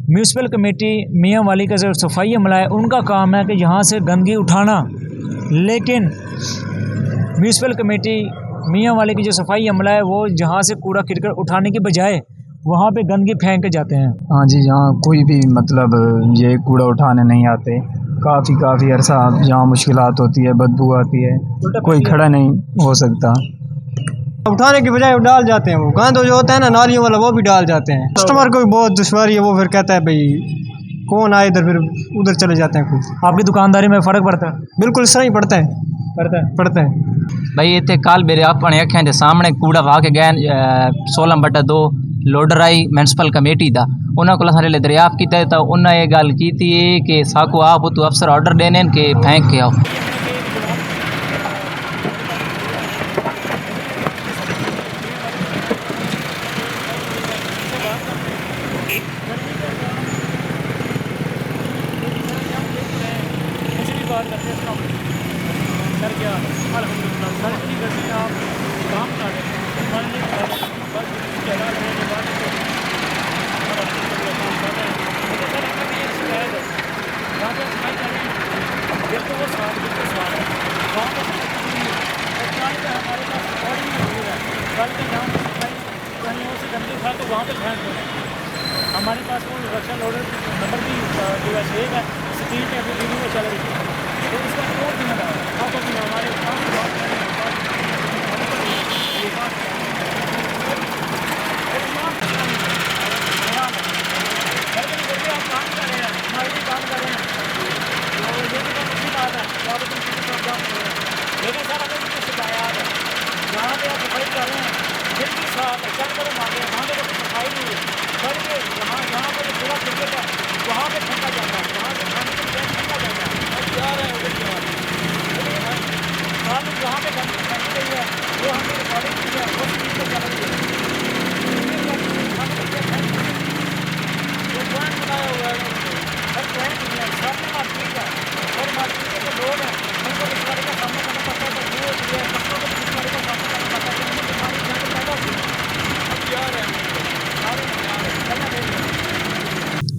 Municipal committee मियाँ वाली का जो सफाई अमला है उनका काम है कि यहाँ से गंदगी उठाना, लेकिन म्यूनसिपल कमेटी मियाँ वाली की जो सफाई अमला है वो जहाँ से कूड़ा करकट उठाने के बजाय वहाँ पे गंदगी फेंक के जाते हैं। हाँ जी, यहाँ कोई भी मतलब ये कूड़ा उठाने नहीं आते। काफ़ी अरसा यहाँ मुश्किलात होती है, बदबू आती है, कोई खड़ा नहीं हो सकता। उठाने के बजाय वो डाल जाते हैं। वो गंद जो होता है ना नालियों वाला वो भी डाल जाते हैं। कस्टमर को भी बहुत दुश्वारी है, वो फिर कहता है भाई कौन आए इधर, फिर उधर चले जाते हैं। कुछ आपकी दुकानदारी में फ़र्क पड़ता है? बिल्कुल इस तरह ही पड़ता है भाई इतने कल मेरे अपने अखियां के सामने कूड़ा पा के गए 16/2 लोडर आई म्यूनसिपल कमेटी का उन्होंने को सारे ले दरियाफ्त किया तो उन्हें ये गल की थी कि साकू आप तो अफसर ऑर्डर देने के फेंक के आओ। हमारे पास वो रक्षा ऑर्डर नंबर भी जो है सेव है, स्क्रीन पे अभी वीडियो में चल रही है, तो इसका कौन जिम्मेदार है? आप अभी हमारे काम की बात करें आप काम कर रहे हैं, हमारे भी काम कर रहे हैं, तो ये भी बहुत अच्छी बात है। लेकिन सर अगर मुझे शिकायत है जहाँ पे आप सफाई कर रहे हैं फिर भी साथ चल करो मांगे वहाँ पे कोई सफाई नहीं है, बल्कि जहाँ पर पूरा क्रिकेट है वहाँ पे फेंका जाता है, वहाँ से खाने के लिए फेंका जाता है। अब जा रहे हैं उधर की बात साथ जहाँ पे गंदगी फेंकी गई है वो हमने रिकॉर्डिंग की है, वो स्क्रीन पर चल रही है। जो पॉइंट बनाया हुआ है हर पॉइंट नहीं है, सामने मार्केट है और मार्केट के जो लोग हैं उनको इस बारे का सामना करना पड़ता है। तो वो कस्टमर को इस बारे का सामना करना पड़ता है कि बीमारी जहाँ पैदा होती है। अब जा रहे हैं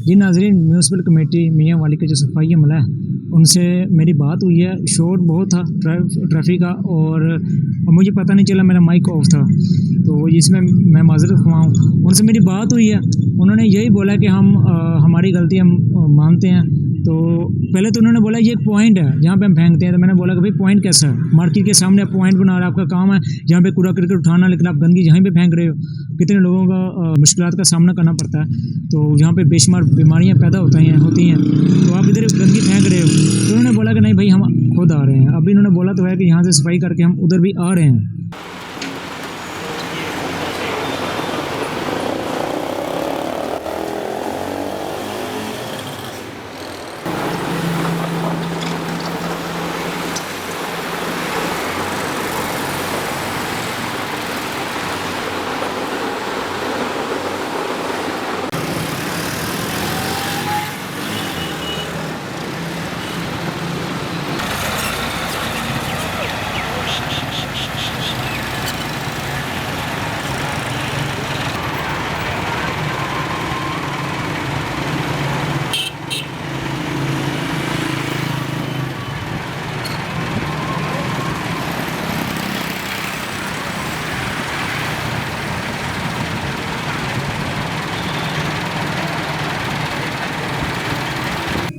जी नाज़रीन, म्यूनसिपल कमेटी मियाँ वाली का जो सफाई अमला है उनसे मेरी बात हुई है। शोर बहुत था ट्रैफिक का और मुझे पता नहीं चला, मेरा माइक ऑफ था, तो इसमें मैं माजरत ख्वाह हूँ। उनसे मेरी बात हुई है, उन्होंने यही बोला कि हम हमारी गलती हम मानते हैं। तो पहले तो उन्होंने बोला ये एक पॉइंट है जहाँ पे हम फेंकते हैं, तो मैंने बोला कि भाई पॉइंट कैसा है? मार्केट के सामने आप पॉइंट बना रहे हैं, आपका काम है जहाँ पे कूड़ा करकट उठाना, लेकिन आप गंदगी जहाँ पे फेंक रहे हो। कितने लोगों का मुश्किलात का सामना करना पड़ता है, तो यहाँ पे बेशुमार बीमारियाँ पैदा होती हैं, तो आप इधर गंदगी फेंक रहे हो। तो उन्होंने बोला कि नहीं भाई हम खुद आ रहे हैं। अभी इन्होंने बोला तो है कि यहाँ से सफाई करके हम उधर भी आ रहे हैं।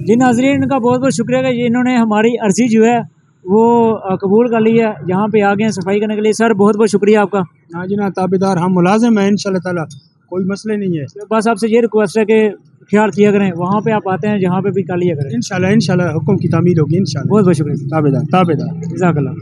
जी नाज़रीन, इनका बहुत बहुत शुक्रिया कि इन्होंने हमारी अर्जी जो है वो कबूल कर ली है, यहाँ पे आ गए हैं सफाई करने के लिए। सर बहुत बहुत शुक्रिया आपका। हाँ जी ना, ताबेदार हम मुलाजिम हैं इंशाल्लाह ताला, कोई मसले नहीं है। बस आपसे ये रिक्वेस्ट है कि ख्याल किया करें, वहाँ पे आप आते हैं जहाँ पे भी कर लिया करें। इंशाल्लाह हुक्म की तामील होगी इंशाल्लाह। बहुत बहुत शुक्रिया ताबेदार। जज़ाकल्लाह।